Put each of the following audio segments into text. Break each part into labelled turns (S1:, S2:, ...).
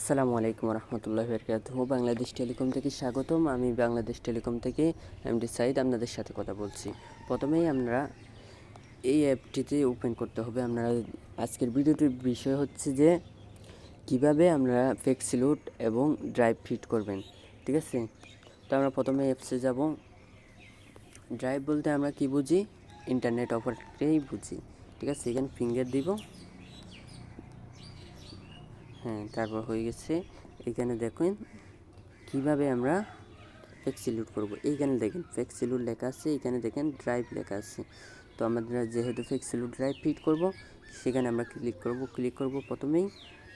S1: আসসালামু আলাইকুম রহমতুল্লাহি ওয়া বারাকাতুহু। বাংলাদেশ টেলিকম থেকে স্বাগতম। আমি বাংলাদেশ টেলিকম থেকে এমডি সাইদ আপনাদের সাথে কথা বলছি। প্রথমেই আমরা এই অ্যাপটিতে ওপেন করতে হবে। আপনারা আজকের ভিডিওটির বিষয় হচ্ছে যে কিভাবে আমরা ফ্লেক্সিলোড এবং ড্রাইভ ফিট করবেন, ঠিক আছে। তো আমরা প্রথমে অ্যাপসে যাব। ড্রাইভ বলতে আমরা কি বুঝি? ইন্টারনেট অপারেটরকেই বুঝি, ঠিক আছে। এখানে ফিঙ্গার দিব, হ্যাঁ, তারপর হয়ে গেছে। এখানে দেখেন কিভাবে আমরা ফ্লেক্সিলোড করব। এইখানে দেখেন ফ্লেক্সিলোড লেখা আছে, এখানে দেখেন ড্রাইভ লেখা আছে। তো আমরা যেহেতু ফ্লেক্সিলোড ড্রাইভ ফিট করব, সেখানে আমরা ক্লিক করব প্রথমেই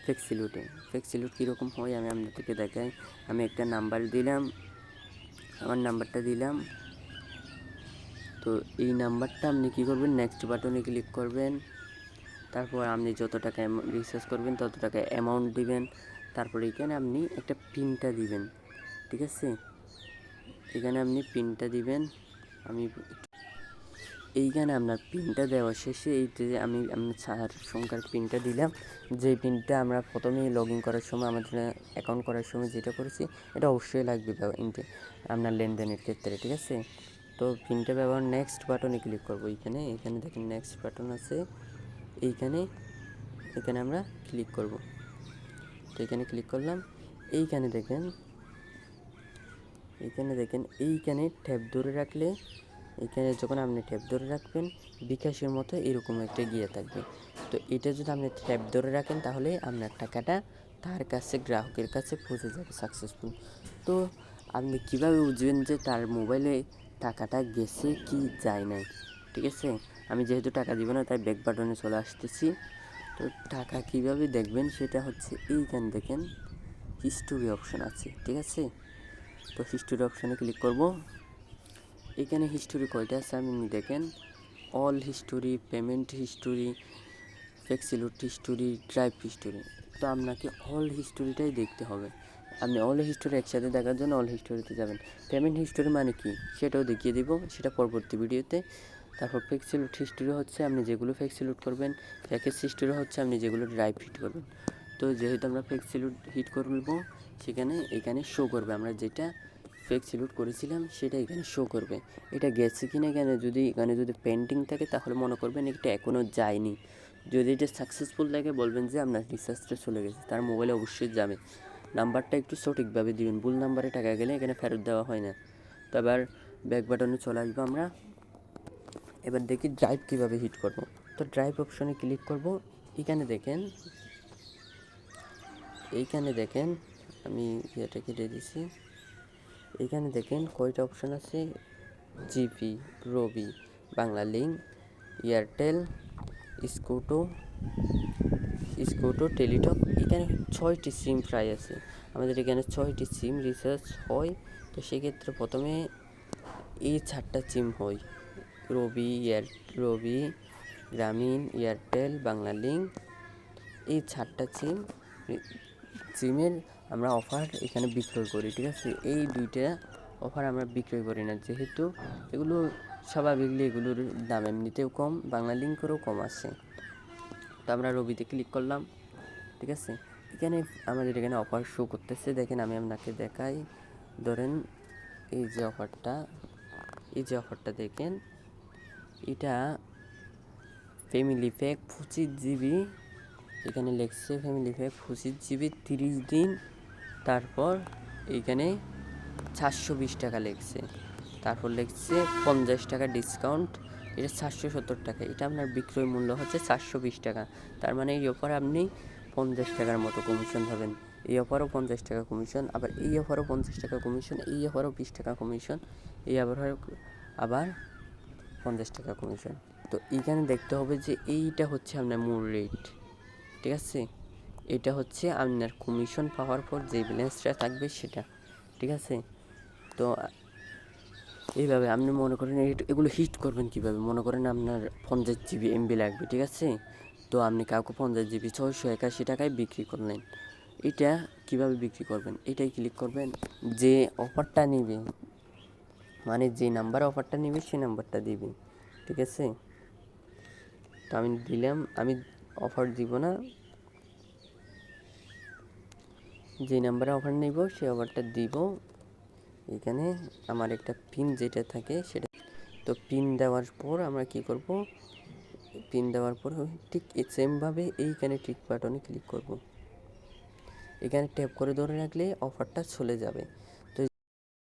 S1: ফ্লেক্সিলোডে। ফ্লেক্সিলোড কীরকম হয় আমি আপনাদেরকে দেখাই। আমি একটা নাম্বার দিলাম, আমার নাম্বারটা দিলাম। তো এই নাম্বারটা আপনি কী করবেন, নেক্সট বাটনে ক্লিক করবেন। তারপর আপনি যত টাকা রিচার্জ করবেন তত টাকা অ্যামাউন্ট দিবেন। তারপর এখানে আপনি একটা পিনটা দিবেন, ঠিক আছে। এখানে আপনি পিনটা দিবেন। আমি এইখানে আপনার পিনটা দেওয়া শেষে এইতে আমি 4 সংখ্যার পিনটা দিলাম। যে পিনটা আমরা প্রথমেই লগ ইন করার সময় আমাদের অ্যাকাউন্ট করার সময় যেটা করেছি এটা অবশ্যই লাগবে আপনার লেনদেনের ক্ষেত্রে, ঠিক আছে। তো পিনটা ব্যবহার নেক্সট বাটনে ক্লিক করব। এখানে দেখেন নেক্সট বাটন আছে, এখানে আমরা ক্লিক করব। তো এখানে ক্লিক করলাম। এইখানে দেখেন এইখানে ট্যাব ধরে রাখলে, এখানে যখন আপনি ট্যাব ধরে রাখবেন বিকাশের মতো এরকম একটা গিয়ে থাকবে। তো এটা যদি আপনি ট্যাব ধরে রাখেন তাহলে আপনার টাকাটা তার কাছে, গ্রাহকের কাছে পৌঁছে যাবে সাকসেসফুল। তো আপনি কীভাবে বুঝবেন যে তার মোবাইলে টাকাটা গেছে কি যায় নাই, ঠিক আছে। আমি যেহেতু টাকা দিব না তাই ব্যাক বাটনে চলে আসতেছি। তো টাকা কীভাবে দেখবেন সেটা হচ্ছে এইখানে দেখেন হিস্টোরি অপশন আছে, ঠিক আছে। তো হিস্টোরি অপশানে ক্লিক করব। এখানে হিস্টোরি কয়টা আছে আপনি দেখেন, all history, payment history, Flexiload history, drive history. তো আপনাকে অল হিস্টোরিটাই দেখতে হবে। আপনি অল হিস্টোরি একসাথে দেখার জন্য অল হিস্টোরিতে যাবেন। পেমেন্ট হিস্টোরি মানে কি সেটাও দেখিয়ে দিব, সেটা পরবর্তী ভিডিওতে। তারপর ফ্লেক্সিলোড হিস্টোরি হচ্ছে আপনি যেগুলো ফ্লেক্সিলোড করবেন, প্যাকেজ হিস্টোরি হচ্ছে আপনি যেগুলো ড্রাইভ হিট করবেন। তো যেহেতু আমরা ফ্লেক্সিলোড হিট করব সেখানে এখানে শো করবে আমরা যেটা ফ্লেক্সিলোড করেছিলাম সেটা এখানে শো করবে। এটা গেছে কিনা এখানে যদি পেন্ডিং থাকে তাহলে মনে করবেন এটা এখনও যায়নি। যদি এটা সাকসেসফুল থাকে বলবেন যে আপনার রিচার্জটা চলে গেছে, তার মোবাইলে অবশ্যই যাবে। নাম্বারটা একটু সঠিকভাবে দিবেন, ভুল নাম্বারে টাকা গেলে এখানে ফেরত দেওয়া হয় না। তো আবার ব্যাক বাটনে চলে আসবো আমরা। এবার দেখি ড্রাইভ কীভাবে হিট করব। তো ড্রাইভ অপশনে ক্লিক করব। এইখানে দেখেন আমি এটা কেটে দিছি। এইখানে দেখেন কয়টা অপশান আছে, জিপি, রবি, বাংলা লিঙ্ক, এয়ারটেল, স্কুটো, টেলিটক। এখানে 6টি সিম প্রায় আছে। আমাদের এখানে 6টি সিম রিচার্জ হয়। তো সেক্ষেত্রে প্রথমে এই 4টা সিম হয়, রবি, গ্রামীণ, এয়ারটেল, বাংলা লিঙ্ক। এই 4টা সিমের আমরা অফার এখানে বিক্রয় করি, ঠিক আছে। এই 2টা অফার আমরা বিক্রয় করি না, যেহেতু এগুলো স্বাভাবিকলি এগুলোর দাম এমনিতেও কম, বাংলা লিঙ্কেরও কম আছে। তো আমরা রবিতে ক্লিক করলাম, ঠিক আছে। আমাদের এখানে অফার শো করতেছে, দেখেন আমি আপনাকে দেখাই। ধরেন এই যে অফারটা দেখেন, এটা ফ্যামিলি প্যাক 25 GB। এখানে লেখছে ফ্যামিলি প্যাক 25 GB 30 দিন। তারপর এইখানে 420 টাকা লেখছে। তারপর লেখছে 50 টাকা ডিসকাউন্ট, এটা 470 টাকা। এটা আপনার বিক্রয় মূল্য হচ্ছে 420 টাকা। তার মানে এই অফারে আপনি 50 টাকার মতো কমিশন পাবেন। এই অফারও 50 টাকা কমিশন, আবার এই অফারও 50 টাকা কমিশন, এই অফারও 20 টাকা কমিশন, এই আবার 50 টাকা কমিশন। তো এইখানে দেখতে হবে যে এইটা হচ্ছে আপনার মূল রেট, ঠিক আছে। এটা হচ্ছে আপনার কমিশন পাওয়ার পর যে ব্যালেন্সটা থাকবে সেটা, ঠিক আছে। তো এইভাবে আপনি মনে করেন এগুলো হিট করবেন কীভাবে। মনে করেন আপনার 50 GB MB লাগবে, ঠিক আছে। তো আপনি কাউকে 50 GB 681 টাকায় বিক্রি করলেন। এটা কিভাবে বিক্রি করবেন, এটাই ক্লিক করবেন। যে অফারটা নিবে, মানে যে নাম্বারে অফারটা নিবে সেই নাম্বারটা দিবে, ঠিক আছে। তো আমি অফার দিব না, যে নাম্বারে অফার নিব সেই অফারটা দিব। এখানে আমার একটা পিন যেটা থাকে সেটা, তো পিন দেওয়ার পর আমরা কি করব, পিন দেওয়ার পর ঠিক সেমভাবে এইখানে টিক বাটনে ক্লিক করব। এখানে ট্যাপ করে ধরে রাখলে অফারটা চলে যাবে।